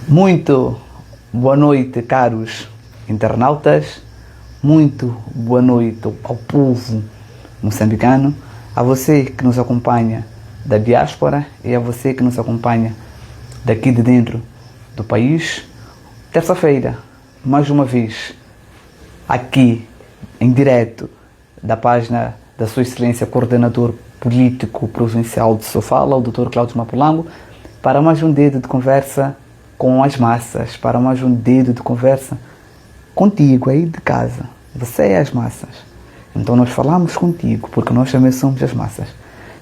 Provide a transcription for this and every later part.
Muito boa noite, caros internautas. Muito boa noite ao povo moçambicano, a você que nos acompanha da diáspora e a você que nos acompanha daqui de dentro do país. Terça-feira, mais uma vez, aqui em direto da página da Sua Excelência Coordenador Político Provincial de Sofala, o Dr. Cláudio Mapulango, para mais um dedo de conversa com as massas, para mais um dedo de conversa contigo aí de casa. Você é as massas. Então nós falamos contigo, porque nós também somos as massas.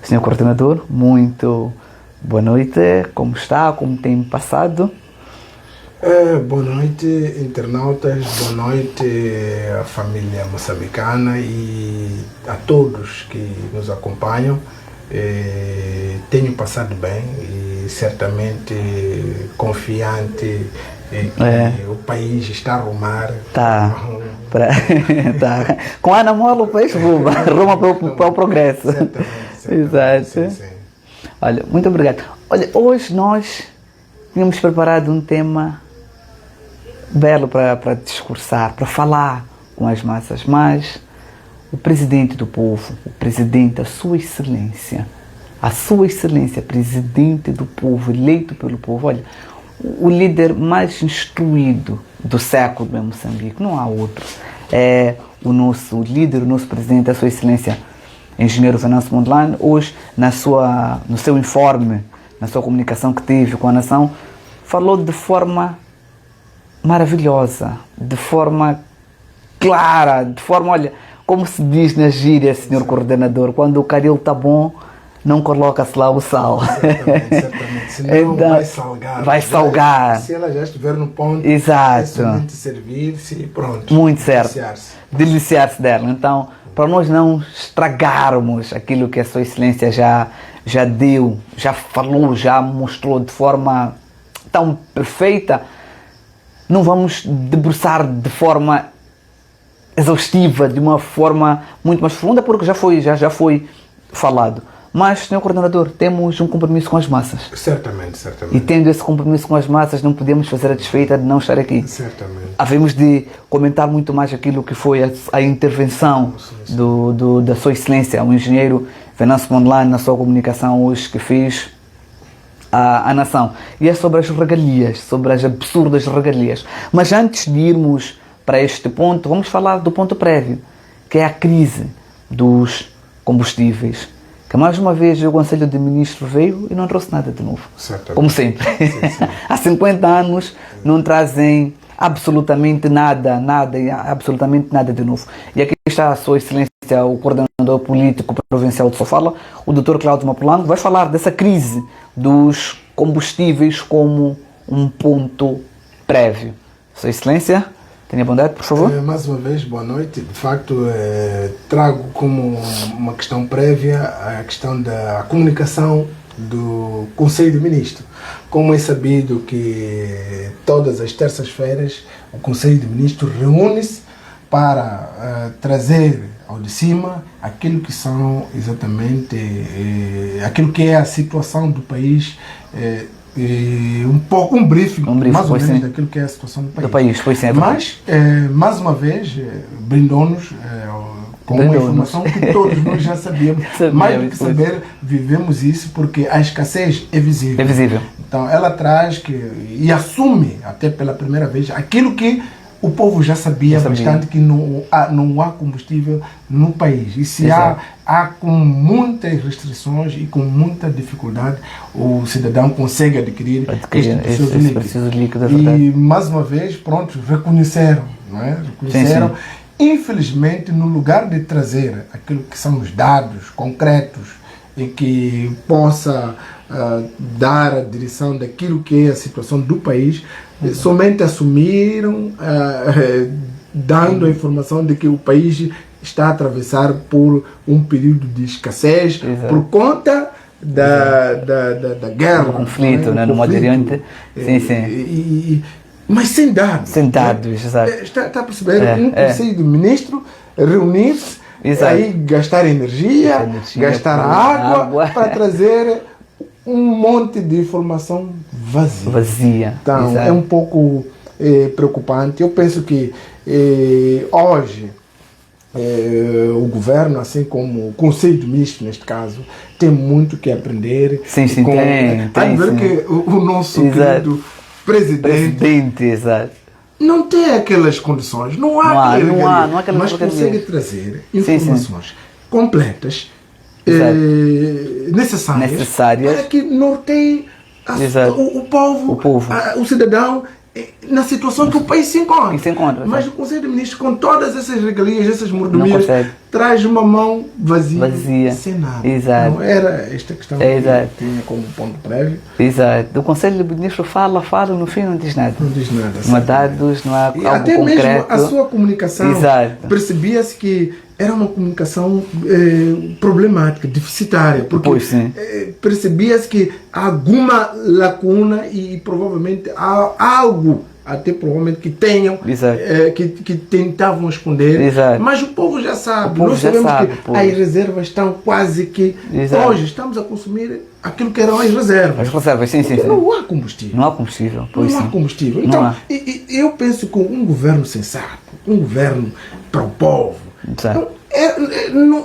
Senhor Coordenador, muito boa noite. Como está? Como tem passado? Boa noite, internautas. Boa noite à família moçambicana e a todos que nos acompanham. Tenho passado bem e certamente confiante que o país está a arrumar. Tá. Tá. Com a Ana Mola o país arruma para o progresso. Certamente. Exato. Sim. Olha, muito obrigado. Olha, hoje nós tínhamos preparado um tema belo para discursar, para falar com as massas, mas o presidente do povo, o presidente, a Sua Excelência, presidente do povo, eleito pelo povo, olha, o líder mais instruído do século em Moçambique, não há outro. É o nosso líder, o nosso presidente, a Sua Excelência, Engenheiro Venâncio Mondlane, hoje, no seu informe, na sua comunicação que teve com a nação, falou de forma maravilhosa, de forma clara, de forma, olha, como se diz na gíria, senhor coordenador, quando o caril está bom, não coloca-se lá o sal. Certamente. Senão então, vai salgar. Se ela já estiver no ponto, exato, é somente servir-se e pronto. Muito certo. Deliciar-se dela. Então, para nós não estragarmos aquilo que a Sua Excelência já deu, já falou, já mostrou de forma tão perfeita, não vamos debruçar de forma exaustiva, de uma forma muito mais profunda, porque já foi falado. Mas, senhor coordenador, temos um compromisso com as massas. Certamente. E tendo esse compromisso com as massas, não podemos fazer a desfeita de não estar aqui. Certamente. Havemos de comentar muito mais aquilo que foi a intervenção da Sua Excelência, o engenheiro Venâncio Mondlane, na sua comunicação hoje que fez à nação. E é sobre as regalias, sobre as absurdas regalias. Mas antes de irmos para este ponto, vamos falar do ponto prévio, que é a crise dos combustíveis. Que mais uma vez o Conselho de Ministros veio e não trouxe nada de novo. Certamente. Como sempre. Sim. Há 50 anos não trazem absolutamente nada de novo. E aqui está a Sua Excelência, o Coordenador Político Provincial de Sofala, o Dr. Cláudio Mapulango, vai falar dessa crise dos combustíveis como um ponto prévio. Sua Excelência, tenha bondade, por favor. Mais uma vez, boa noite. De facto, trago como uma questão prévia a questão da comunicação do Conselho de Ministros. Como é sabido que todas as terças-feiras o Conselho de Ministros reúne-se para trazer ao de cima aquilo que são exatamente aquilo que é a situação do país, um briefing mais ou menos daquilo que é a situação do país. Mas, mais uma vez, brindou-nos com uma informação que todos nós já sabíamos. Mais do que saber, vivemos isso porque a escassez é visível. Então ela traz e assume, até pela primeira vez, aquilo que o povo já sabia bastante, que não há combustível no país. E se há com muitas restrições e com muita dificuldade, o cidadão consegue adquirir este precioso líquido. E, mais uma vez, pronto, reconheceram. Não é? Sim. Infelizmente, no lugar de trazer aquilo que são os dados concretos e que possa dar a direção daquilo que é a situação do país, somente assumiram, dando a informação de que o país está a atravessar por um período de escassez. Exato. Por conta da guerra, do conflito, no Médio Oriente. Sim. Mas sem dados. Exato. Está a perceber? Um Conselho de Ministros reunir-se, aí gastar energia, gastar água para trazer um monte de informação vazia. Então, é um pouco preocupante. Eu penso que hoje o governo, assim como o Conselho de Ministros, neste caso, tem muito que aprender. Sim, tem. Que o nosso querido presidente exato. Não tem aquelas condições, não há aquelas mas consegue trazer informações completas, necessárias para que norteie o povo, o cidadão, na situação que o país se encontra. Mas o Conselho de Ministros, com todas essas regalias, essas mordomias, traz uma mão vazia. Sem nada. Exato. Não era esta questão que tinha como ponto prévio. Exato. O Conselho de Ministros fala, no fim não diz nada. Não diz nada. Não há dados, não há algo concreto. Até mesmo a sua comunicação, percebia-se que era uma comunicação problemática, deficitária, porque percebia-se que há alguma lacuna e provavelmente há algo, até provavelmente que tenham, que tentavam esconder, mas o povo já sabe. Nós sabemos que as reservas estão quase que... Hoje estamos a consumir aquilo que eram as reservas. As reservas, sim. Não há combustível. Não há combustível. Não há combustível. Então, eu penso que um governo sensato, um governo para o povo,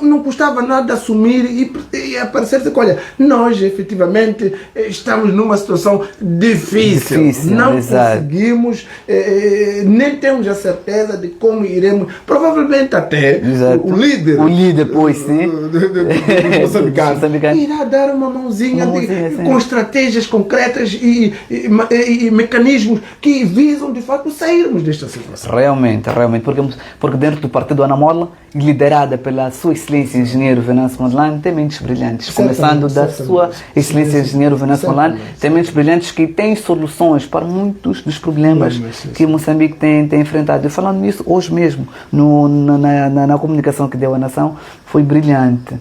não custava nada assumir e aparecer que, olha, nós efetivamente estamos numa situação difícil. Não conseguimos, nem temos a certeza de como iremos, provavelmente até o líder moçambicano irá dar uma mãozinha com estratégias concretas e mecanismos que visam de facto sairmos desta situação. Realmente, porque dentro do partido Anamola, liderada pela Sua Excelência Engenheiro Venâncio Mondlane, tem mentes brilhantes. Começando da Sua Excelência Engenheiro Venâncio Mondlane, tem mentes brilhantes que têm soluções para muitos dos problemas que Moçambique tem enfrentado. E falando nisso, hoje mesmo, na comunicação que deu à nação, foi brilhante.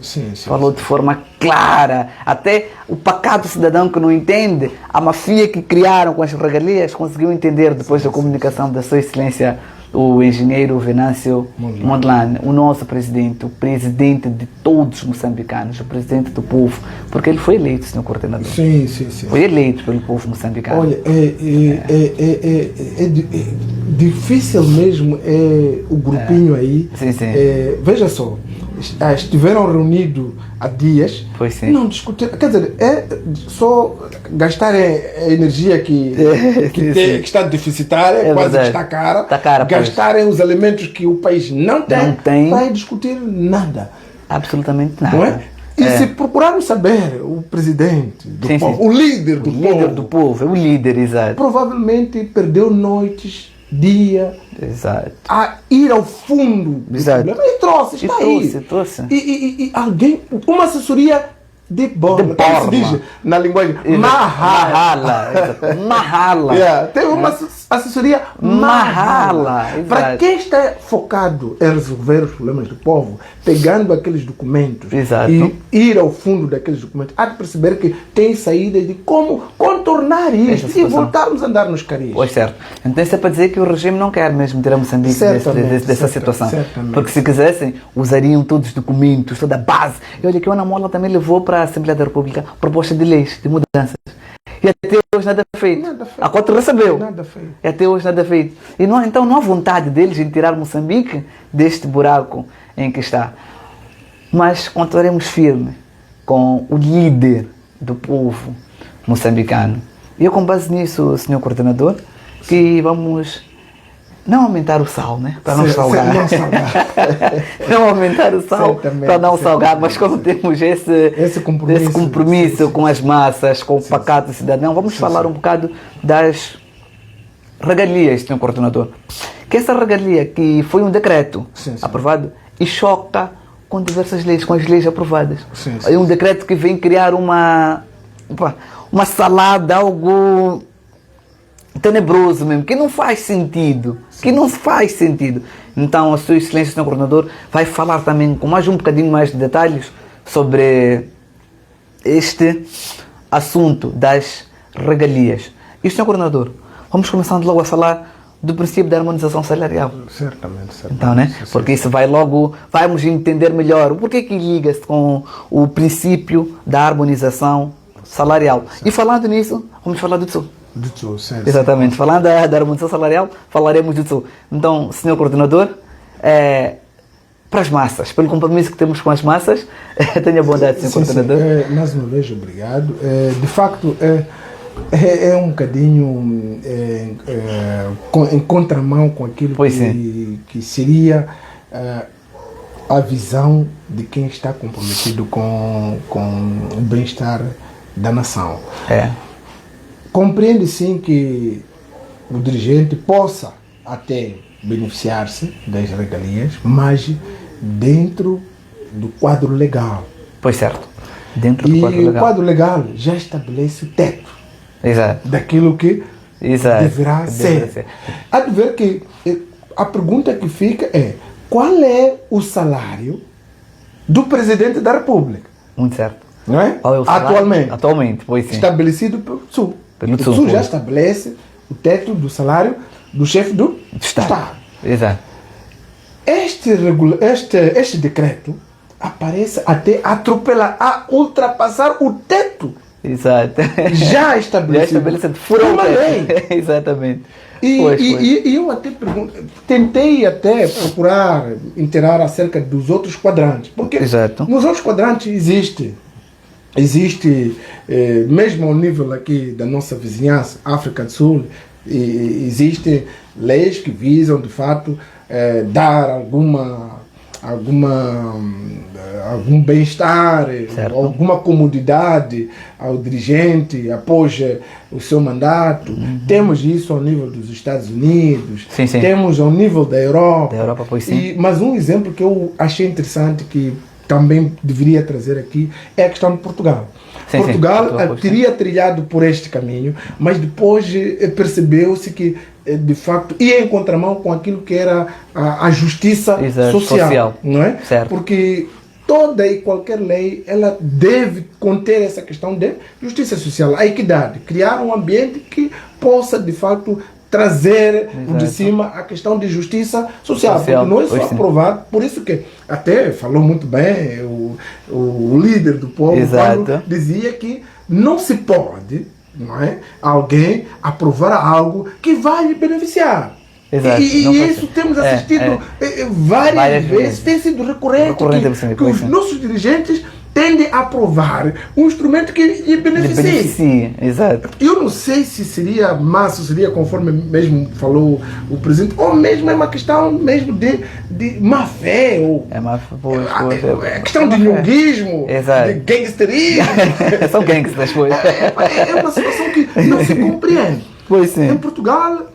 Falou de forma clara. Até o pacato cidadão que não entende, a mafia que criaram com as regalias, conseguiu entender depois da comunicação da Sua Excelência o engenheiro Venâncio Mondlane, o nosso presidente, o presidente de todos os moçambicanos, o presidente do povo, porque ele foi eleito, senhor coordenador. Sim. Foi eleito pelo povo moçambicano. Olha, é difícil mesmo o grupinho aí. Veja só, estiveram reunidos há dias, não discutiram, quer dizer, só gastar a energia que está deficitária, quase que está cara, gastarem os elementos que o país não tem para discutir nada. Absolutamente nada. Não é? E se procurarmos saber o presidente do povo, o líder do povo, é o líder, exato. Provavelmente perdeu noites, dia, a ir ao fundo do problema. E trouxe. E alguém, uma assessoria de borla, como se diz na linguagem Mahala. Tem uma assessoria Mahala. Para quem está focado em resolver os problemas do povo, pegando aqueles documentos e ir ao fundo daqueles documentos, há de perceber que tem saídas de como contornar isto e voltarmos a andar nos carinhos. Pois certo. Então isso é para dizer que o regime não quer mesmo tirar Moçambique dessa situação. Porque se quisessem, usariam todos os documentos, toda a base. E olha que o Anamola também levou para a Assembleia da República proposta de leis, de mudanças. E até hoje nada feito. A Cota recebeu. E até hoje nada feito. E então não há vontade deles em tirar Moçambique deste buraco em que está. Mas continuaremos firmes com o líder do povo moçambicano. E eu, com base nisso, senhor coordenador, que vamos não aumentar o sal, né? Para não salgar. Não aumentar o sal para não salgar, mas como temos esse compromisso com as massas, com o pacato cidadão, vamos falar um bocado das regalias, senhor coordenador. Que essa regalia que foi um decreto aprovado e choca com diversas leis, com as leis aprovadas. É um decreto que vem criar uma salada, algo tenebroso mesmo, que não faz sentido. Então, a Sua Excelência, senhor coordenador, vai falar também com um bocadinho mais de detalhes sobre este assunto das regalias. E, senhor coordenador, vamos começando logo a falar do princípio da harmonização salarial. Certamente. Então, né? Porque isso vamos entender melhor o porquê que liga-se com o princípio da harmonização salarial. E falando nisso, vamos falar do TSU. Do TSU, certo. Exatamente. Falando da harmonização salarial, falaremos do TSU. Então, senhor coordenador, para as massas, pelo compromisso que temos com as massas, tenha bondade, senhor coordenador. Mais uma vez, obrigado. De facto, é um bocadinho em contramão com aquilo que seria a visão de quem está comprometido com o bem-estar da nação. Compreende sim que o dirigente possa até beneficiar-se das regalias, mas dentro do quadro legal. Pois certo. Dentro do quadro legal. E o quadro legal já estabelece o teto. Exato. Daquilo que deverá ser. Há de ver que a pergunta que fica é: qual é o salário do Presidente da República? Muito certo. Não é? Atualmente, pois sim. Estabelecido pelo TSU. O TSU já estabelece o teto do salário do chefe do Estado. Exato. Este decreto aparece até ultrapassar o teto. Exato. Já estabelecido. Furou uma lei. Exatamente. E eu até tentei até procurar inteirar acerca dos outros quadrantes. Porque nos outros quadrantes existe mesmo ao nível aqui da nossa vizinhança, África do Sul, existem leis que visam, de fato, dar algum bem-estar, alguma comodidade ao dirigente após o seu mandato. Temos isso ao nível dos Estados Unidos, temos ao nível da Europa. Mas um exemplo que eu achei interessante, que também deveria trazer aqui, é a questão de Portugal. Portugal teria trilhado por este caminho, mas depois percebeu-se que, de facto, ia em contramão com aquilo que era a justiça social, não é? Certo. Porque toda e qualquer lei, ela deve conter essa questão de justiça social, a equidade, criar um ambiente que possa, de fato, trazer de cima a questão de justiça social, porque não é só aprovado. Por isso que até falou muito bem o líder do povo, quando dizia que não se pode, não é, alguém aprovar algo que vai lhe beneficiar. E isso temos assistido várias vezes, tem sido recorrente que os nossos dirigentes tendem a aprovar um instrumento que lhe beneficie. Exato. Eu não sei se seria massa, seria conforme mesmo falou o presidente, ou mesmo é uma questão mesmo de má fé, ou é questão de nhonguismo, de gangsterismo. São gangsters, pois. É uma situação que não se compreende. Em Portugal,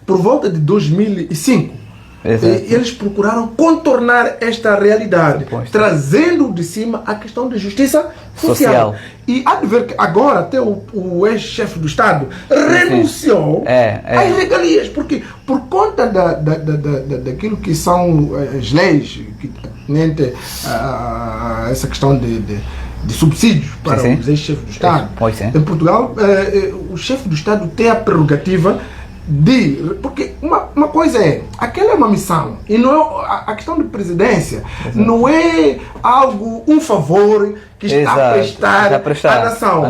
por volta de 2005, eles procuraram contornar esta realidade, trazendo de cima a questão da justiça social. E há de ver que agora até o ex-chefe do Estado renunciou às regalias, porque por conta daquilo que são as leis que atendem a essa questão de subsídios para os ex-chefes do Estado. Em Portugal, o chefe do Estado tem a prerrogativa porque uma coisa aquela é uma missão, e não é, a questão de presidência não é um favor que está a prestar à nação.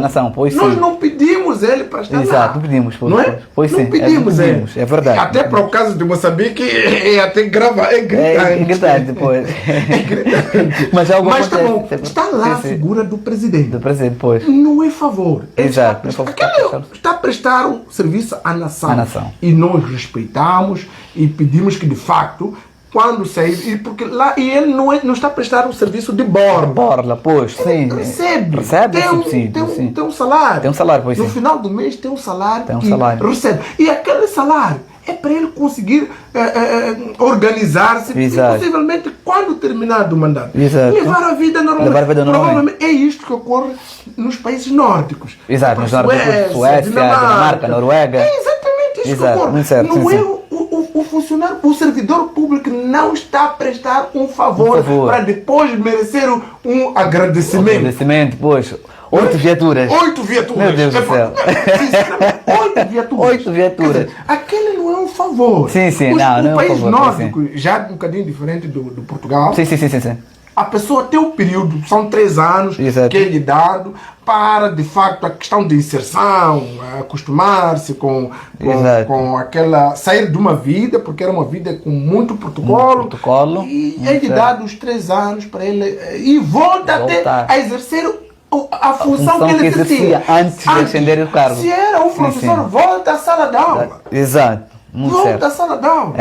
Nós não pedimos ele para estar lá. Não pedimos, não é? Não pedimos ele. É verdade. Até para o caso de Moçambique é até grave, é gritante, pois. Mas está lá a figura do presidente. Pois. Não é favor. Exato. Está a prestar um serviço à nação. E nós respeitamos e pedimos que, de facto, quando sair, porque lá ele não está a prestar um serviço de borla. Pois, sim. Recebe subsídio. Tem um salário. Tem um salário, pois. No final do mês tem um salário que recebe. E aquele salário é para ele conseguir organizar-se e, possivelmente, quando terminar o mandato, levar a vida normal. Provavelmente é isto que ocorre nos países nórdicos. Exato, nos nórdicos, Suécia, Dinamarca, Noruega. É exatamente isso que ocorre. Não é o funcionário, o servidor público não está a prestar um favor para depois merecer um agradecimento. Pois. 8 viaturas. 8 viaturas. Meu Deus do céu. 8 viaturas. Dizer, aquele não é um favor. Sim, não é um favor. O país nórdico, já um bocadinho diferente do Portugal. Sim. a pessoa tem um período, são 3 anos, exato, que é lhe dado para, de facto, a questão de inserção, acostumar-se com aquela... sair de uma vida, porque era uma vida com muito protocolo. E é lhe dado os 3 anos para ele... E volta até a exercer a função que ele exercia antes de ascender o cargo. Se era um professor, volta à sala de aula. Exato. Muito volta certo. à sala de aula.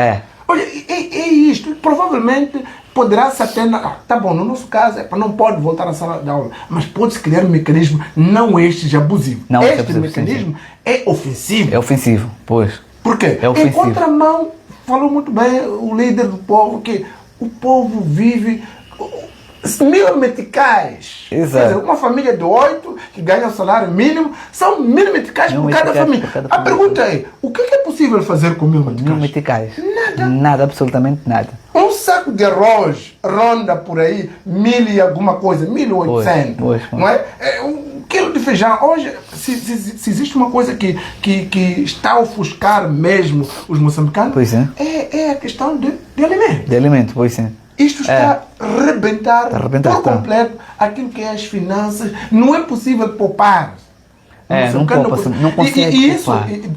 Olha, é isto. Provavelmente poderá-se até... tá bom, no nosso caso, não pode voltar à sala de aula, mas pode-se criar um mecanismo, não este abusivo. Não, este mecanismo é ofensivo. É ofensivo, pois. Por quê? É ofensivo. Em contramão, falou muito bem o líder do povo, que o povo vive 1000 meticais. Exato. Quer dizer, uma família de 8 que ganha o salário mínimo, são 1000 meticais por cada família. A pergunta é, o que é possível fazer com 1000 meticais? 1000 meticais. Nada. Nada, absolutamente nada. Um saco de arroz ronda por aí 1000 e alguma coisa, 1800. Não é? Um quilo de feijão. Hoje, se existe uma coisa que está a ofuscar mesmo os moçambicanos, pois é a questão de alimento. De alimento, pois sim. Isto está a rebentar por completo aquilo que é as finanças. Não é possível poupar. Não consegue e isso,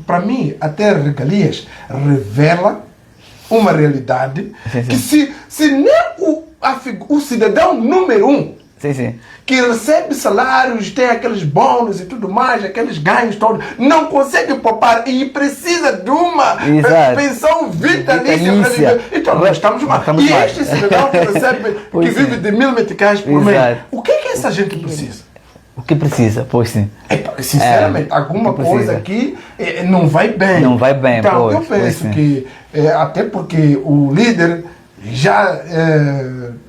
para mim, até regalias, revela uma realidade que se nem o cidadão número 1 que recebe salários, tem aqueles bônus e tudo mais, aqueles ganhos todos, não consegue poupar e precisa de uma pensão vitalícia para viver. Então nós estamos mal. E este cidadão que recebe, que vive de 1000 meticais por mês, o que é que essa gente precisa? O que precisa, pois sim. Sinceramente, alguma coisa aqui não vai bem. Não vai bem, então, eu penso que, até porque o líder já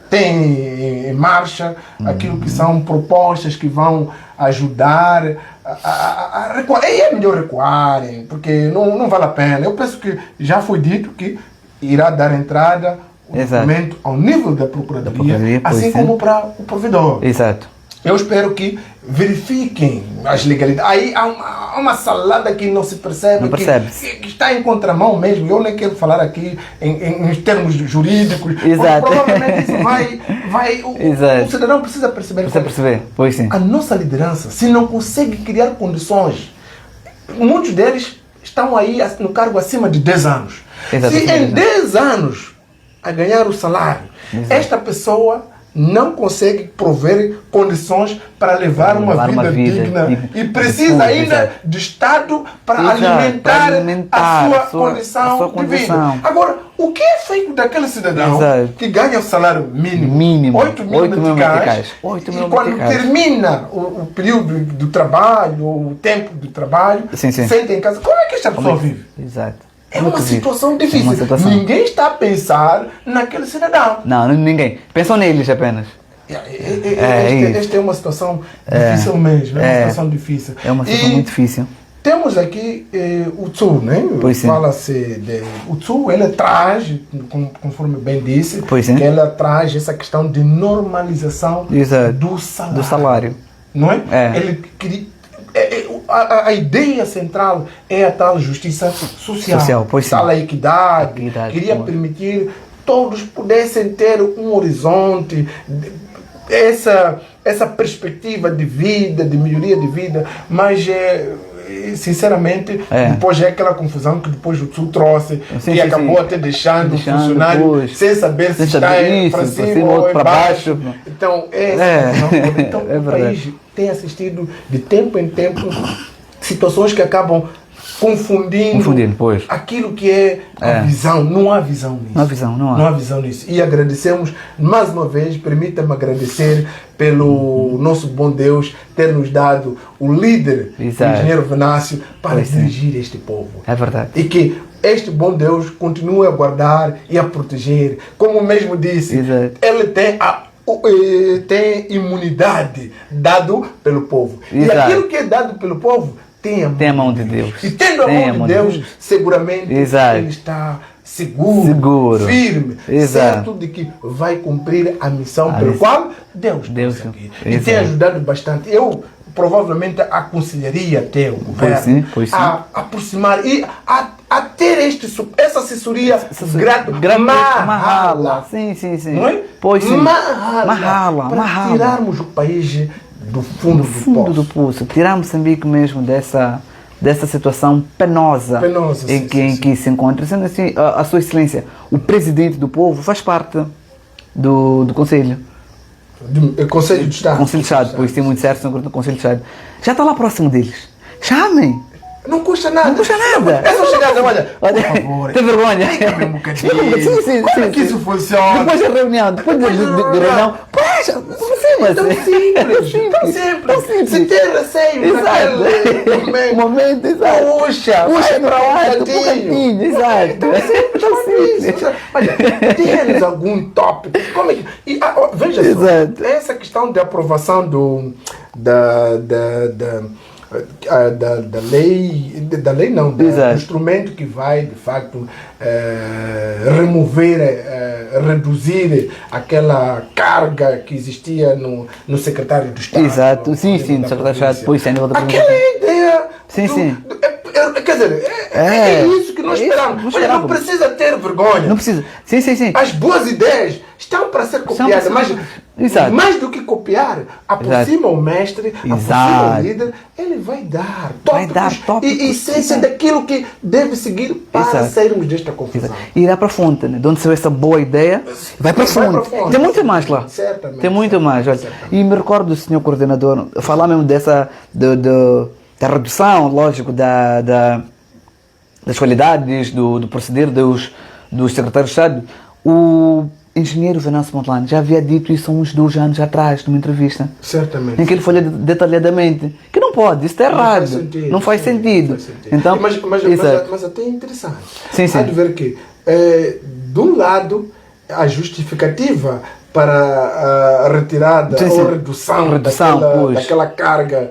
tem em marcha aquilo que são propostas que vão ajudar a recuar. E é melhor recuarem, porque não vale a pena. Eu penso que já foi dito que irá dar entrada o documento ao nível da Procuradoria, assim como para o provedor. Exato. Eu espero que verifiquem as legalidades. Aí há uma salada que não se percebe, que está em contramão mesmo. Eu nem quero falar aqui em termos jurídicos. Exato. Provavelmente isso vai o cidadão precisa perceber. Pois sim. A nossa liderança, se não consegue criar condições, muitos deles estão aí no cargo acima de 10 anos. Se em 10 anos a ganhar o salário, esta pessoa não consegue prover condições para levar uma vida digna e precisa ainda de Estado para alimentar a sua condição de vida. Agora, o que é feito daquele cidadão que ganha o salário mínimo 8.000 meticais, e quando termina o período do trabalho, o tempo do trabalho, senta em casa, como é que esta pessoa vive? Exato. É uma situação difícil. Ninguém está a pensar naquele cidadão. Não, ninguém. Pensam neles apenas. Esta é uma situação difícil mesmo. É uma situação difícil. É uma situação muito difícil. Temos aqui o TSU, né? Fala-se de... O TSU, ela traz, conforme bem disse, que ela traz essa questão de normalização do salário. Não é? Ele queria... A ideia central é a tal justiça social tal equidade, queria permitir todos pudessem ter um horizonte, essa perspectiva de vida, de melhoria de vida, mas sinceramente depois é aquela confusão que depois o TSU trouxe e acabou até deixando o funcionário sem saber se está para cima ou para baixo. Então, o país tem assistido de tempo em tempo situações que acabam confundindo aquilo que é a visão. Não há visão nisso. Não há visão nisso. E agradecemos mais uma vez, permita-me agradecer pelo nosso bom Deus ter nos dado o líder, o engenheiro Venâncio, para dirigir este povo. É verdade. E que este bom Deus continue a guardar e a proteger. Como mesmo disse, ele tem imunidade dado pelo povo. E aquilo que é dado pelo povo tem a mão de Deus. E tendo a mão de Deus, seguramente ele está seguro, firme, certo de que vai cumprir a missão pelo qual Deus aqui. E tem ajudado bastante. Eu provavelmente aconselharia até o governo a aproximar e a a ter essa assessoria marrala. Sim. Não é? Pois sim. Marrala. Para tirarmos o país do fundo do poço. Tirar Moçambique mesmo dessa situação penosa em que se encontra. Sendo assim, a Sua Excelência, o presidente do povo faz parte do Conselho. Conselho de Estado. Conselho de Estado, pois tem muito certo no Conselho de Estado. Já está lá próximo deles. Chamem! Não custa nada. Não custa nada. É só chegar, olha, por favor. Tem vergonha. Um bocadinho. Sim. Como é que isso funciona? Depois da reunião, depois da reunião. Poxa, é tão simples. Se tem receio naquele momento, exato. Puxa para um cantinho. Exato. Tão simples. Olha, tens algum tópico? Como é que... Veja só, essa questão de aprovação do instrumento que vai de facto reduzir aquela carga que existia no secretário de Estado. Exato, sim, no secretário de Estado, depois sem outra aquela ideia. Sim. Quer dizer, é isso que nós esperamos. Olha, não precisa ter vergonha. Não precisa. Sim. As boas ideias estão para ser copiadas, mas mais do que copiar, aproxima o mestre, aproxima o líder, ele vai dar tópicos e essência daquilo que deve seguir para sairmos desta confusão. E irá para a fonte, né? De onde saiu essa boa ideia, vai para a fonte. Tem muito mais lá. Certamente. Tem muito mais. Olha. E me recordo do senhor coordenador falar mesmo dessa da redução, lógico, das qualidades, do proceder dos secretários de Estado. O engenheiro Venâncio Montelano já havia dito isso há uns 2 anos atrás, numa entrevista. Certamente. Em que ele falou detalhadamente que não pode, isso está errado. Não faz sentido. Então, mas até é interessante. Sim. Há de ver que, de um lado, a justificativa para a retirada ou redução daquela carga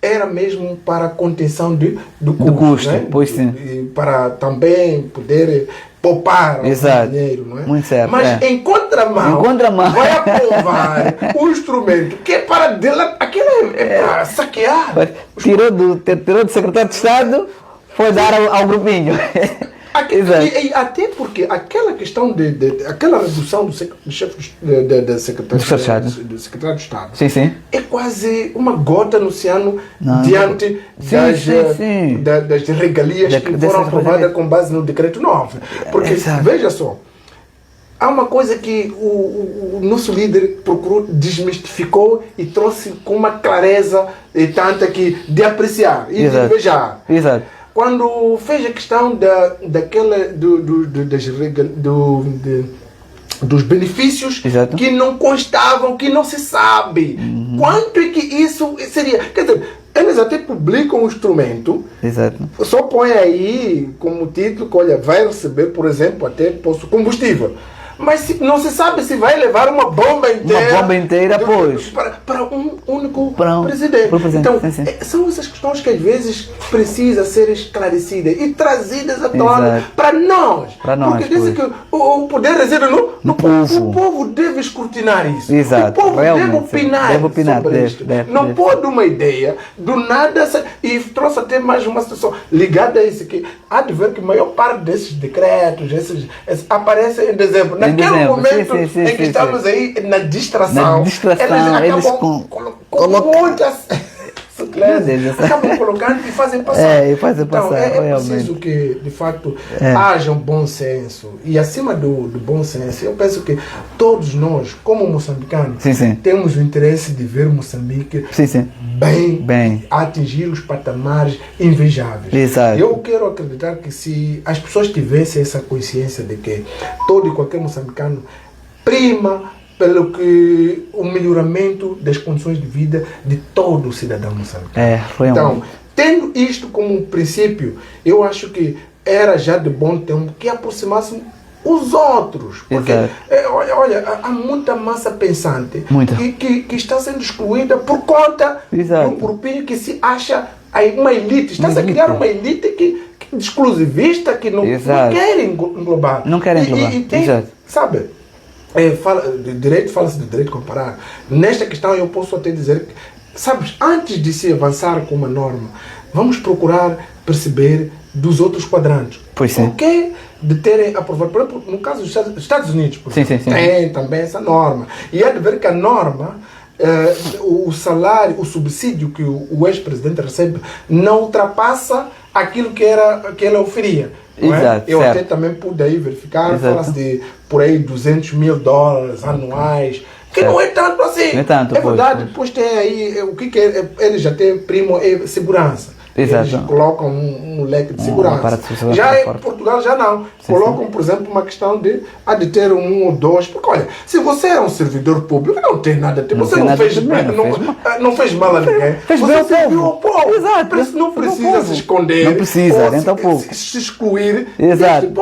era mesmo para a contenção do custo, né? Pois sim. E para também poder poupar dinheiro, não é? Muito certo. Mas em contramão vai aprovar um instrumento que é para para saquear. Tirou do secretário de Estado, foi dar ao grupinho. E até porque aquela questão aquela redução do secretário de Estado é quase uma gota no oceano diante das regalias que foram aprovadas com base no decreto 9. Porque, veja só, há uma coisa que o nosso líder procurou, desmistificou e trouxe com uma clareza tanta de apreciar e de invejar. Quando fez a questão dos benefícios que não constavam, que não se sabe quanto é que isso seria. Quer dizer, eles até publicam um instrumento, só põe aí como título que, olha, vai receber, por exemplo, até posto combustível. Mas não se sabe se vai levar uma bomba inteira, para um único presidente. Então, são essas questões que às vezes precisam ser esclarecidas e trazidas à tona para nós. Porque dizem que o poder reside no povo. O povo deve escrutinar isso. O povo deve opinar sobre isto. Não pode uma ideia do nada. E trouxe até mais uma situação ligada a isso, que há de ver que a maior parte desses decretos aparecem em dezembro. Naquele momento em que estamos aí na distração, eles acabam acabam colocando e fazem passar. Então, é preciso que, de facto, haja um bom senso. E acima do bom senso, eu penso que todos nós, como moçambicanos, temos o interesse de ver Moçambique bem, atingir os patamares invejáveis. Eu quero acreditar que se as pessoas tivessem essa consciência de que todo e qualquer moçambicano prima pelo que o melhoramento das condições de vida de todo o cidadão moçambicano. Então, tendo isto como um princípio, eu acho que era já de bom tempo que aproximassem os outros. Porque, olha, há muita massa pensante que está sendo excluída por conta do grupinho que se acha uma elite. Está-se a criar uma elite que exclusivista, que não quer englobar. Não quer englobar. E tem, sabe, fala-se de direito comparado. Nesta questão eu posso até dizer que, sabes, antes de se avançar com uma norma, vamos procurar perceber dos outros quadrantes. Pois sim. O que de terem aprovado, por exemplo, no caso dos Estados Unidos, por exemplo, tem também essa norma. E há de ver que a norma, o salário, o subsídio que o ex-presidente recebe não ultrapassa aquilo que ele oferia. Exato, Eu até também pude aí verificar, fala-se de por aí $200 mil anuais, que não é tanto assim. Não é tanto, verdade, depois tem aí, o que é, eles já têm primo é segurança. Exato. Eles colocam um leque de segurança. Já em Portugal já não. Colocam, por exemplo, uma questão de ter um ou dois. Porque olha, se você é um servidor público, não tem nada a ter. Você não fez mal a ninguém. Você serviu ao povo. Exato. Não precisa se esconder. Não precisa, então pouco. Se excluir. Exato.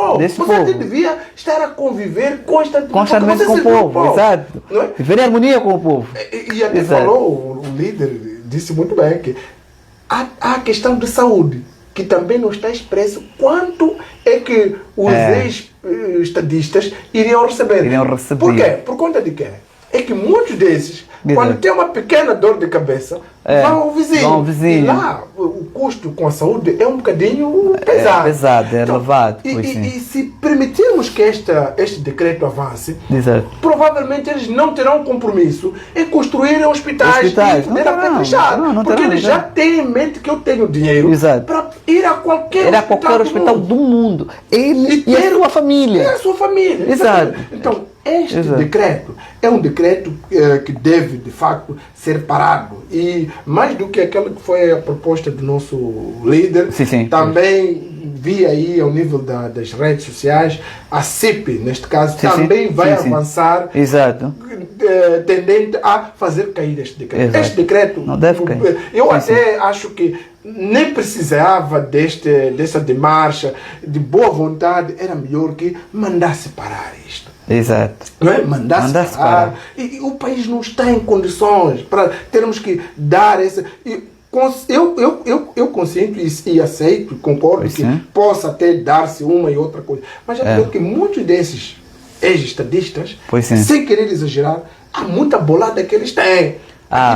Você devia estar a conviver constantemente com o povo. Exato. Viver em harmonia com o povo. E até falou, o líder disse muito bem que há a questão de saúde, que também não está expresso quanto é que os ex-estadistas iriam receber. Por quê? Por conta de quê? É que muitos desses, quando tem uma pequena dor de cabeça, vão ao vizinho. E lá, o custo com a saúde é um bocadinho pesado. É elevado. E se permitirmos que este decreto avance, provavelmente eles não terão compromisso em construir hospitais e poder fechar. Porque eles já têm em mente que eu tenho dinheiro para ir a qualquer hospital do mundo. Ele e a sua família. E a sua família. Exato. Então, este decreto é um decreto que deve, de facto, ser parado. E mais do que aquela que foi a proposta do nosso líder, também vi aí ao nível das redes sociais, a CIP, neste caso, também vai avançar, tendente a fazer cair este decreto. Este decreto, não deve cair. Eu até acho que nem precisava dessa demarcha de boa vontade, era melhor que mandasse parar isto. Exato. Não é? Mandasse parar. E o país não está em condições para termos que dar essa. Eu consinto e aceito, concordo que possa até dar-se uma e outra coisa. Mas já que muitos desses ex-estadistas, sem querer exagerar, há muita bolada que eles têm.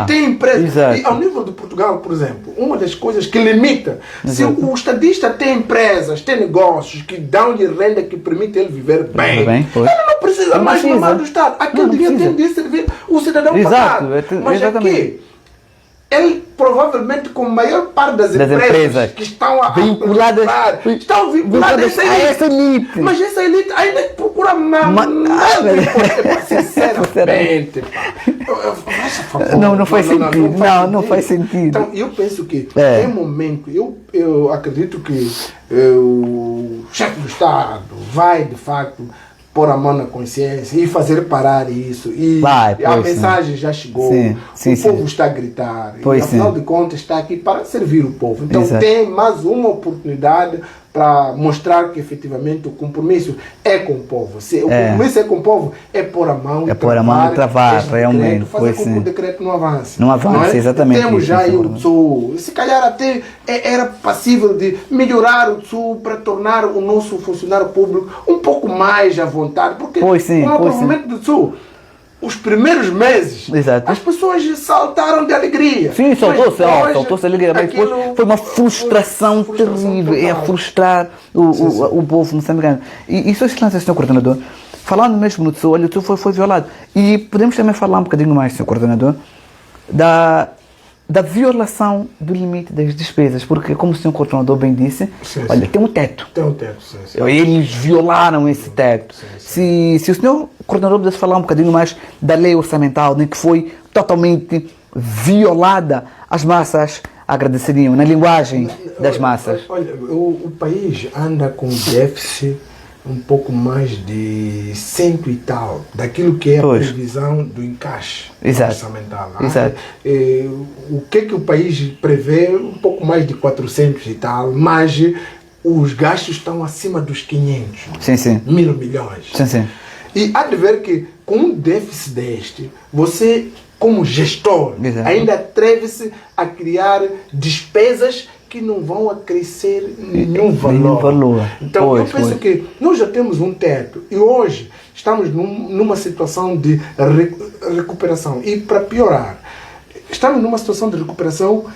Tem empresa. E ao nível de Portugal, por exemplo, uma das coisas que limita, se o estadista tem empresas, tem negócios que dão-lhe renda que permite ele viver bem, ele não precisa mais mamar do Estado. Aquele dinheiro tem de servir o cidadão pagado. Mas aqui, ele provavelmente com a maior parte das empresas que estão vinculadas a essa elite. Mas essa elite ainda procura sinceramente. Não faz sentido. Não faz sentido. Então, eu penso que é momento, eu acredito que o chefe do Estado vai, de facto, pôr a mão na consciência e fazer parar isso. E a mensagem já chegou, o povo está a gritar. E, afinal de contas, está aqui para servir o povo. Então tem mais uma oportunidade para mostrar que efetivamente o compromisso é com o povo. Se o compromisso é com o povo, é pôr a mão e travar realmente. Fazer com que o decreto não avance. Não avance, exatamente. Temos já aí o TSU. Se calhar até era passível de melhorar o TSU para tornar o nosso funcionário público um pouco mais à vontade. Porque com o aprovamento do TSU, os primeiros meses, as pessoas saltaram de alegria. Sim, saltou-se alegria, mas depois foi uma frustração terrível, é a frustrar o povo moçambicano. E Sua Excelência, Sr. Coordenador, falando mesmo no TSU, o TSU foi violado. E podemos também falar um bocadinho mais, Sr. Coordenador, da violação do limite das despesas, porque, como o Sr. Coordenador bem disse, olha, tem um teto. Tem um teto, Eles violaram esse teto. Se o Sr. Coordenador pudesse falar um bocadinho mais da lei orçamental, né, que foi totalmente violada, as massas agradeceriam, na linguagem das massas. Olha, o país anda com déficit um pouco mais de 100 e tal, daquilo que é a previsão do encaixe orçamental. O que o país prevê? Um pouco mais de 400 e tal, mas os gastos estão acima dos 500, 1.000 milhões. E há de ver que com um déficit deste, você, como gestor, ainda atreve-se a criar despesas que não vão acrescer nenhum valor. Então eu penso que nós já temos um teto e hoje estamos numa situação de recuperação. E para piorar, estamos numa situação de recuperação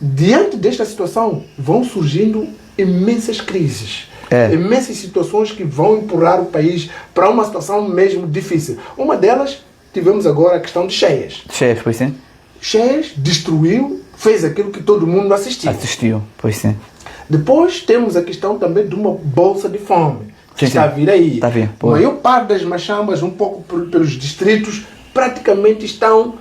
diante desta situação, vão surgindo imensas crises. Imensas situações que vão empurrar o país para uma situação mesmo difícil. Uma delas, tivemos agora a questão de cheias. Cheias, pois sim. Cheias destruiu, fez aquilo que todo mundo assistiu. Assistiu, pois sim. Depois temos a questão também de uma bolsa de fome, que está a vir aí. Está a vir, a maior parte das machambas, um pouco pelos distritos, praticamente estão...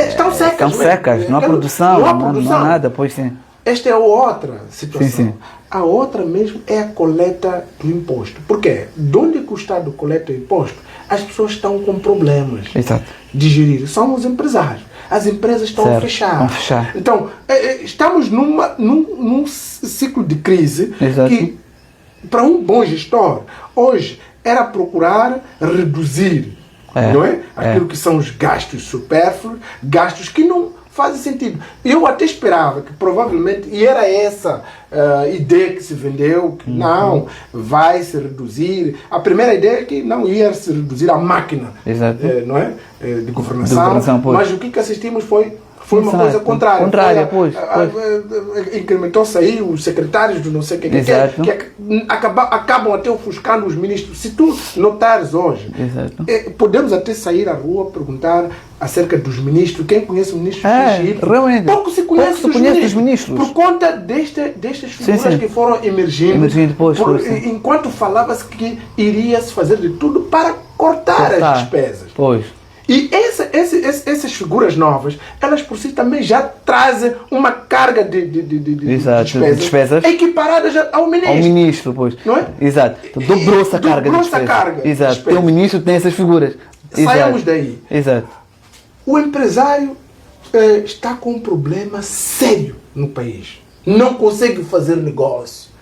estão secas. Estão secas, não há produção, não há nada, pois sim. Esta é a outra situação. Sim. A outra mesmo é a coleta do imposto. Por quê? De onde que o Estado coleta o imposto? As pessoas estão com problemas de gerir. São os empresários. As empresas estão a fechar. Então, estamos num ciclo de crise que, para um bom gestor, hoje era procurar reduzir não é? Aquilo que são os gastos supérfluos, gastos que não fazem sentido. Eu até esperava que provavelmente, e era essa ideia que se vendeu, que não, vai se reduzir. A primeira ideia é que não ia se reduzir a máquina não é? De governação, mas o que assistimos foi uma coisa contrária. Incrementou-se aí os secretários do não sei o que acabam até ofuscando os ministros. Se tu notares hoje, podemos até sair à rua perguntar acerca dos ministros. Quem conhece o ministro realmente pouco se conhece dos ministros. Por conta destas figuras que foram emergindo. Enquanto falava-se que iria-se fazer de tudo para cortar as despesas. E essas figuras novas, elas por si também já trazem uma carga de despesas equiparadas ao ministro. Ao ministro, pois. Não é? Exato. Dobrou-se a carga de despesas. Exato. Tem o ministro, tem essas figuras. Saiamos daí. Exato. O empresário está com um problema sério no país. Não consegue fazer negócio.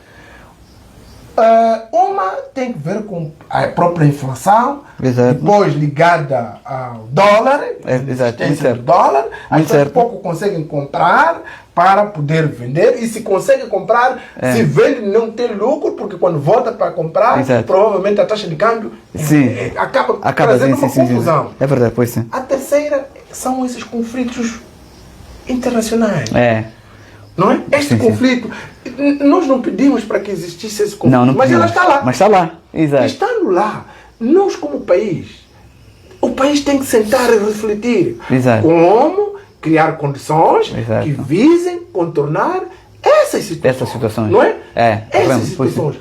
Uma tem que ver com a própria inflação, depois ligada ao dólar, do dólar, as pessoas pouco conseguem comprar para poder vender, e se consegue comprar, se vende não tem lucro, porque quando volta para comprar, provavelmente a taxa de câmbio acaba trazendo uma confusão. É verdade, pois sim. A terceira são esses conflitos internacionais. Não é? Este conflito, nós não pedimos para que existisse esse conflito, mas ela está lá. Mas está lá, exato. Estando lá, nós como país, o país tem que sentar e refletir como criar condições que visem contornar essas situações. Não é? Essas situações.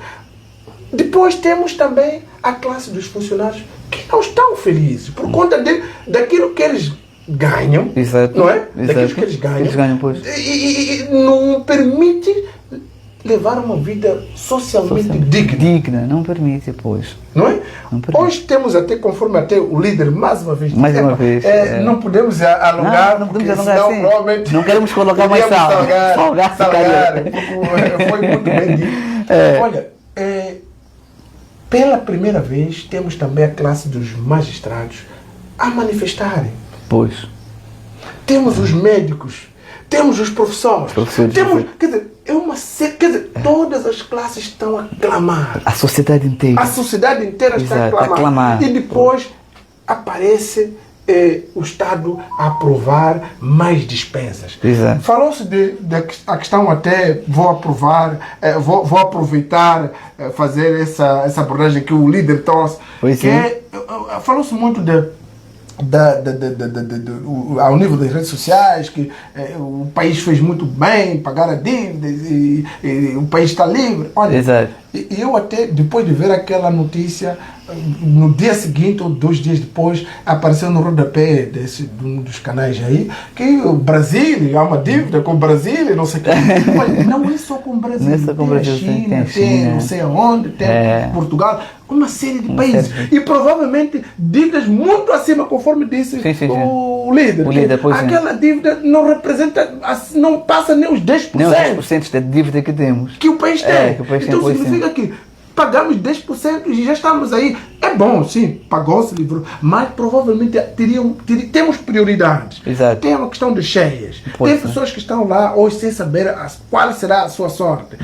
Depois temos também a classe dos funcionários que não estão felizes por conta daquilo que eles ganham, não é? Daquilo que eles ganham, e não permite levar uma vida socialmente digna. Não permite, pois. Não é? Hoje temos até, conforme até o líder mais uma vez não podemos alongar, senão provavelmente não queremos colocar mais salgar, foi muito bem dito. Olha, pela primeira vez temos também a classe dos magistrados a manifestarem. Temos os médicos, temos os professores, temos, todas as classes estão a clamar. A sociedade inteira está a clamar. E depois aparece o Estado a aprovar mais despesas. Falou-se da questão, até vou aproveitar fazer essa abordagem que o líder trouxe, falou-se muito ao nível das redes sociais, que o país fez muito bem, pagar a dívida e o país está livre. Olha, e eu até, depois de ver aquela notícia, no dia seguinte ou 2 dias depois, apareceu no rodapé de um dos canais aí, que o Brasil, há uma dívida com o Brasil, não sei o quê. Olha, não é só com o Brasil, tem a China, tem não sei aonde, tem Portugal, uma série de países. E provavelmente dívidas muito acima, conforme disse o líder. Aquela dívida não representa, não passa nem os 10%. Nem os 10% da dívida que temos. Que o país tem. Então significa que pagamos 10% e já estamos aí. É bom, sim, pagou-se, livrou, mas provavelmente temos prioridades. Tem uma questão de cheias. Tem pessoas que estão lá hoje sem saber qual será a sua sorte.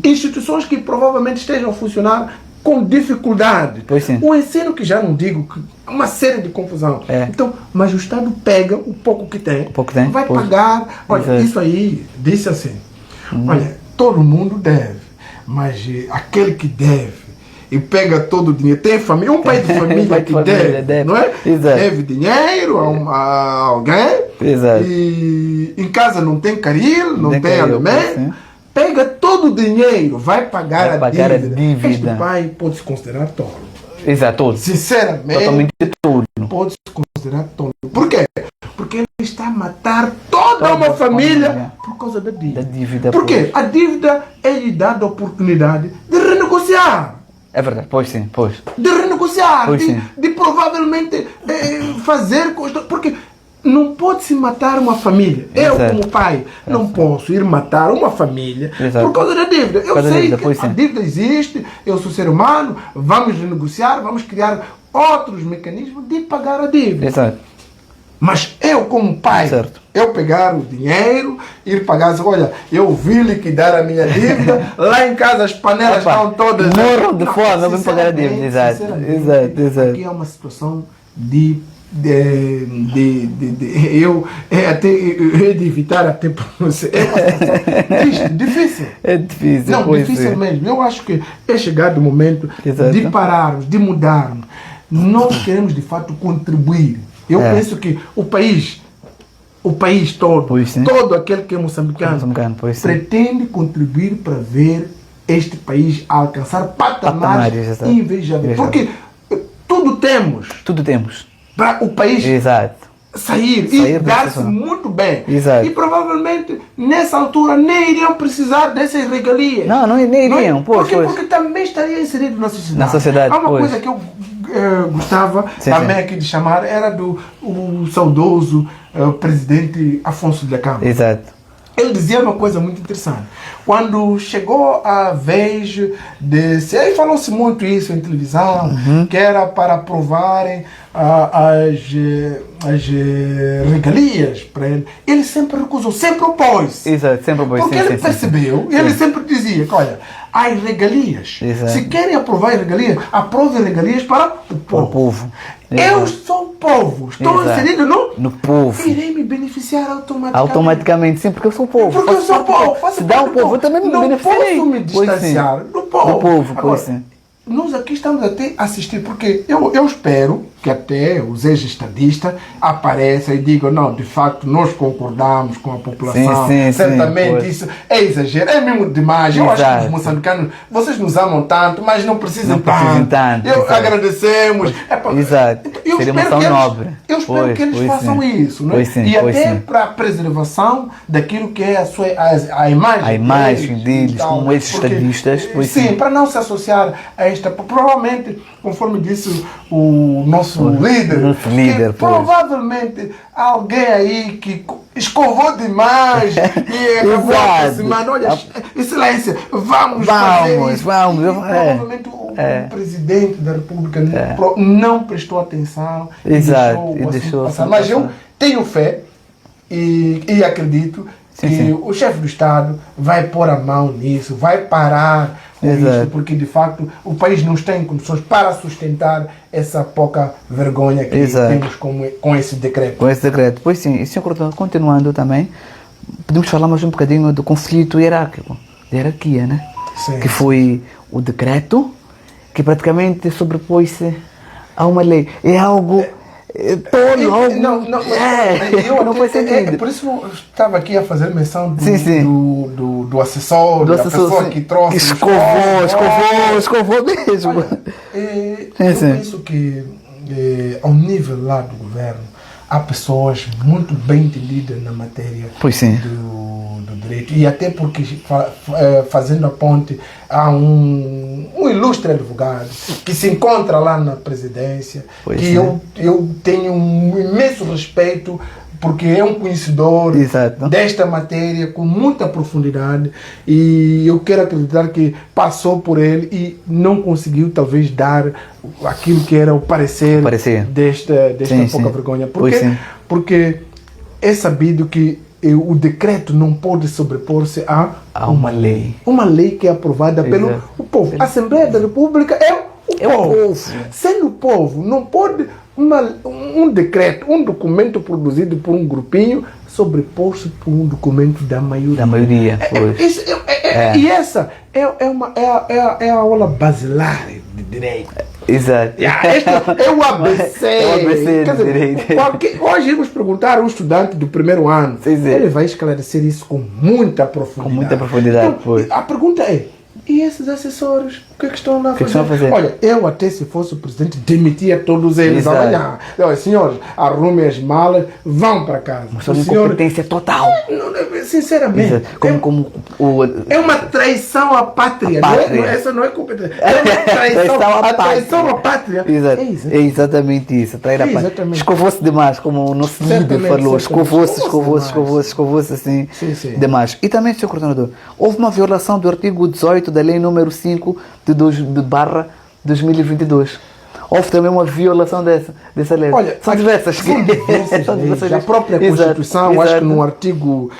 Instituições que provavelmente estejam a funcionar com dificuldade. Pois sim. O ensino que já não digo, que é uma série de confusão. Então, mas o Estado pega o pouco que tem, vai pagar. Olha, isso aí, disse assim, olha, todo mundo deve, mas aquele que deve e pega todo o dinheiro, tem família, um pai de família que deve, não é? Exato. Deve dinheiro a alguém. Exato. E em casa não tem caril, não tem alimento, pega todo o dinheiro, vai pagar a dívida. Este pai pode se considerar tolo. Exato, todo. Sinceramente, totalmente tolo. Pode se considerar tolo. Por quê? Porque ele está a matar toda uma família por causa da dívida. Por quê? A dívida é lhe dada a oportunidade de renegociar. É verdade, pois sim, pois. De renegociar, de provavelmente fazer coisas. Porque não pode-se matar uma família. Exato. Eu, como pai, não posso ir matar uma família por causa da dívida. Eu sei que a dívida existe, eu sou ser humano, vamos renegociar, vamos criar outros mecanismos de pagar a dívida. Exato. Mas eu, como pai, eu pegar o dinheiro, ir pagar, olha, eu vi liquidar a minha dívida, lá em casa as panelas estão todas... Morram de fome, não vou pagar a dívida. Exato. Aqui é uma situação eu de evitar até para você. É uma situação difícil. É difícil. Não, difícil mesmo. Eu acho que é chegado o momento de pararmos, de mudarmos. Nós queremos de fato contribuir. Eu penso que o país todo, todo aquele que é moçambicano, pretende contribuir para ver este país alcançar patamares invejáveis. Porque tudo temos para o país sair e dar-se muito bem. Exato. E provavelmente nessa altura nem iriam precisar dessas regalias. Não, nem iriam. Porque também estaria inserido na sociedade. Há uma coisa que eu gostava também aqui de chamar, era do saudoso presidente Afonso da Câmara. Exato. Ele dizia uma coisa muito interessante. Quando chegou a vez de... Aí falou-se muito isso em televisão, que era para aprovarem as regalias para ele. Ele sempre recusou, sempre opôs. Exato, sempre opôs. Porque ele percebeu, ele sempre dizia que, olha, as regalias, se querem aprovar as regalias, aprovem regalias para o povo. Eu sou o povo, estou inserido no povo. Irei me beneficiar automaticamente, sim, porque eu sou o povo. Porque eu sou o povo. Se dá o povo, eu também me beneficiarei. Não posso me distanciar do povo. Pois sim. Nós aqui estamos até a assistir, porque eu espero que até os ex-estadistas apareçam e digam, não, de facto, nós concordamos com a população, certamente isso é exagero, é mesmo demais. Eu acho que os moçambicanos, vocês nos amam tanto, mas não precisam tanto. Agradecemos. Exato. Eu espero que eles façam isso, não é? E até para a preservação daquilo que é a imagem deles, como ex-estadistas. Sim, para não se associar a esta, provavelmente, conforme disse o nosso líder, provavelmente alguém aí que escovou demais e acabou aproximando. Olha, excelência, vamos fazer isso. Provavelmente o presidente da República não prestou atenção e deixou passar. Mas eu tenho fé e acredito que o chefe do Estado vai pôr a mão nisso, vai parar com isso, porque de facto o país não está em condições para sustentar essa pouca vergonha que temos com esse decreto. Com esse decreto. Pois sim, e senhor, continuando também, podemos falar mais um bocadinho do conflito hierárquico, da hierarquia, né? Sim. Que foi o decreto que praticamente sobrepôs-se a uma lei. É algo... não faz sentido. Por isso eu estava aqui a fazer menção do assessor, da pessoa que trouxe. Escovou mesmo. Olha, eu penso que ao nível lá do governo há pessoas muito bem entendidas na matéria do direito. E até porque, fazendo a ponte, há um ilustre advogado que se encontra lá na presidência, eu tenho um imenso respeito, porque é um conhecedor desta matéria com muita profundidade, e eu quero acreditar que passou por ele e não conseguiu talvez dar aquilo que era o parecer. desta pouca vergonha. Porque é sabido que o decreto não pode sobrepor-se a uma lei. Uma lei que é aprovada pelo povo. A Assembleia da República é o povo. Sendo o povo, não pode um decreto, um documento produzido por um grupinho sobrepor-se por um documento da maioria. Da maioria, pois. E essa é a aula basilar de direito. Exato. Este é o ABC. É o ABC de direito. Hoje vamos perguntar a um estudante do primeiro ano. Ele vai esclarecer isso com muita profundidade. Com muita profundidade, então, pois. A pergunta é, e esses assessores, o que é que estão lá a fazer? Olha, eu até se fosse o presidente, demitia todos eles amanhã. Senhores, arrumem as malas, vão para casa. Mostrando competência total. Sinceramente. É uma traição à pátria. Essa não é competência. É uma traição à pátria. É exatamente isso. Trair a pátria. Escovou-se demais, como o nosso líder falou. Escovou-se assim demais. E também, Sr. Coordenador, houve uma violação do artigo 18 da Lei número 5 de 2022. Houve também uma violação dessa lei. Olha, são diversas. A própria Constituição, acho que no artigo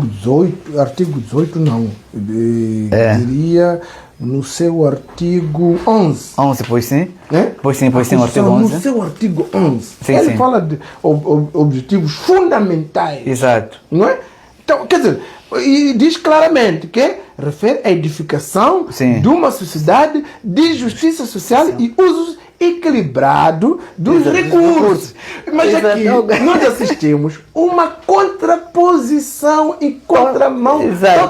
18 não, diria no seu artigo 11. 11, pois sim. Pois sim, o artigo 11. No seu artigo 11. Ele fala de objetivos fundamentais. Exato. Não é? Então, quer dizer, e diz claramente que refere à edificação de uma sociedade de justiça social e uso equilibrado dos recursos. Mas aqui nós assistimos uma contraposição e contramão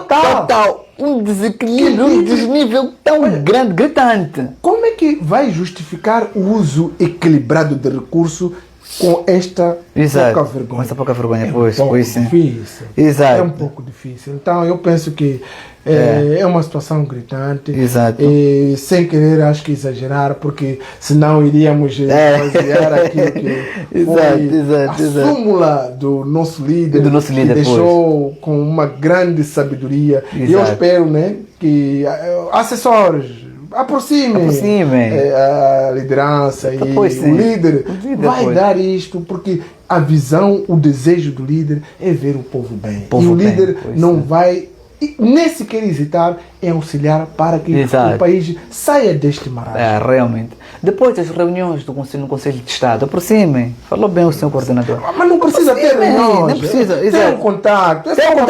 total. Um desequilíbrio, um desnível tão grande, gritante. Como é que vai justificar o uso equilibrado de recursos com esta pouca vergonha? Com essa pouca vergonha, difícil. Exato. É um pouco difícil. Então eu penso que é uma situação gritante. Exato. E sem querer, acho que exagerar, porque senão iríamos basear aquilo que foi a súmula do nosso líder, que deixou com uma grande sabedoria. E eu espero, que assessores aproximem a liderança e o líder vai dar isto, porque a visão, o desejo do líder é ver o povo bem. E o líder não vai nem sequer hesitar em auxiliar para que o país saia deste marasmo. Realmente. Depois das reuniões no Conselho de Estado, aproximem. Falou bem o senhor coordenador. Mas não precisa ter reuniões. Não precisa. Tem um contato. Tem uma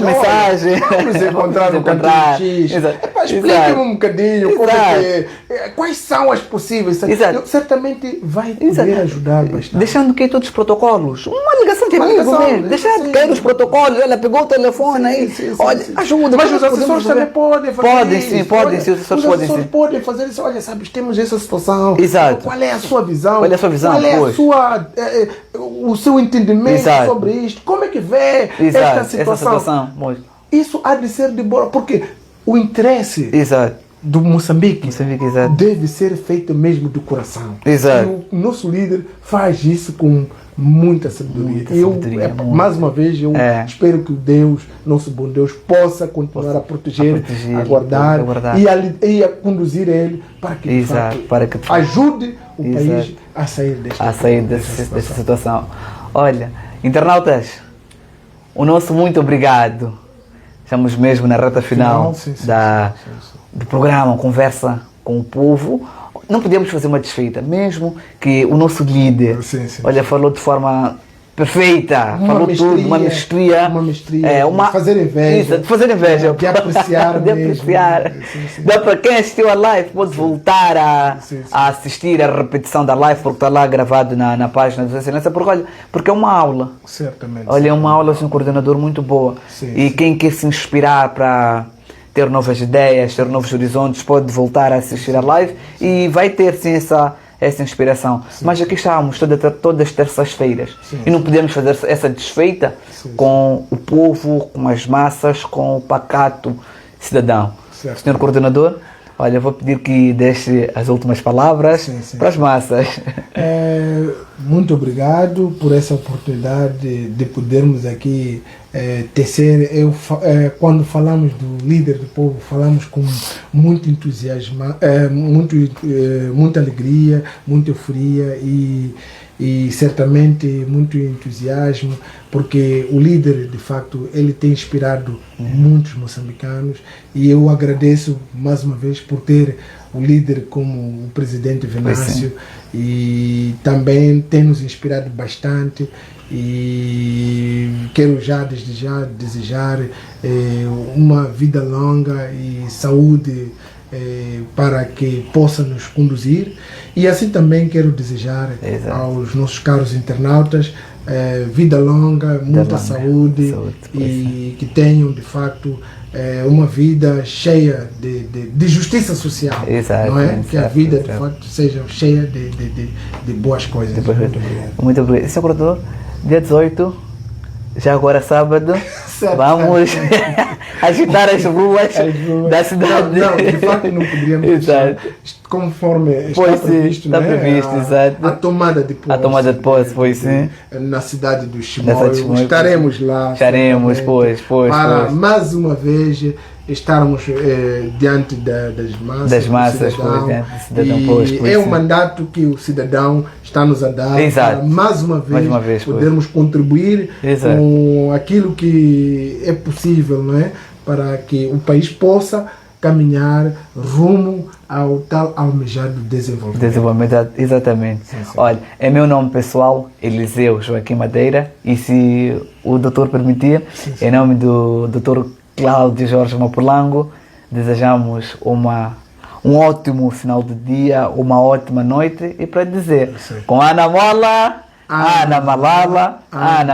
mensagem. Vamos encontrar no cantinho X. Explique-me um bocadinho quais são as possíveis. Certamente vai poder ajudar bastante. Deixando que todos os protocolos. Uma ligação de amigo mesmo. Deixar de cair os protocolos. Ela pegou o telefone aí. Olha, ajuda. Mas os assessores também podem fazer isso. Os assessores podem fazer isso. Olha, sabes, temos essa situação. Exato. Qual é a sua visão? Qual é o seu entendimento sobre isto? Como é que vê esta situação? Isso há de ser de boa, porque o interesse do Moçambique deve ser feito mesmo do coração. E o nosso líder faz isso com muita sabedoria. Mais uma vez, eu espero que o Deus, nosso bom Deus, possa continuar a proteger, a guardar e a conduzir ele para que, ajude o país a sair desta situação. Olha, internautas, o nosso muito obrigado. Estamos mesmo na reta final do programa Conversa com o Povo. Não podíamos fazer uma desfeita, mesmo que o nosso líder falou de forma perfeita, falou tudo, uma mestria, fazer inveja, de apreciar Dá para quem assistiu a live, pode voltar a assistir a repetição da live, porque está lá gravado na página do Excelência, porque é uma aula. Certamente. Olha, é uma aula de um coordenador muito boa. Quem quer se inspirar para ter novas ideias, ter novos horizontes, pode voltar a assistir a live e vai ter sim essa inspiração. Mas aqui estamos todas as terças-feiras e não podemos fazer essa desfeita com o povo, com as massas, com o pacato cidadão. Senhor coordenador, olha, vou pedir que deixe as últimas palavras para as massas. Muito obrigado por essa oportunidade de podermos aqui tecer. Quando falamos do líder do povo, falamos com muito entusiasmo, muita alegria, muita euforia e certamente muito entusiasmo, porque o líder, de facto, ele tem inspirado muitos moçambicanos, e eu agradeço mais uma vez por ter o líder como o presidente Venâncio, e também tem nos inspirado bastante, e quero desde já desejar uma vida longa e saúde para que possa nos conduzir, e assim também quero desejar aos nossos caros internautas vida longa, muita saúde, e que tenham de facto uma vida cheia de justiça social, não é? Que a vida de fato seja cheia de boas coisas. Muito obrigado. Sr. Corredor, dia 18, já agora sábado, vamos agitar as ruas da cidade. Não, de facto não poderíamos deixar, conforme está previsto, está previsto, a tomada de posse. A tomada de posse, pois sim. Na cidade do Chimoio, estaremos lá. Estaremos, pois. Para mais uma vez estarmos diante das massas. Das massas, diante do cidadão, pois. É um mandato que o cidadão está nos a dar, para mais uma vez podermos contribuir com aquilo que é possível, não é? Para que o país possa caminhar rumo ao tal almejado desenvolvimento. Exatamente. Sim. Olha, é meu nome pessoal, Eliseu Joaquim Madeira, e se o doutor permitir, em nome do doutor Cláudio Jorge Mapulango, desejamos um ótimo final de dia, uma ótima noite, e para dizer, com Ana Mola, Ana Malala, Ana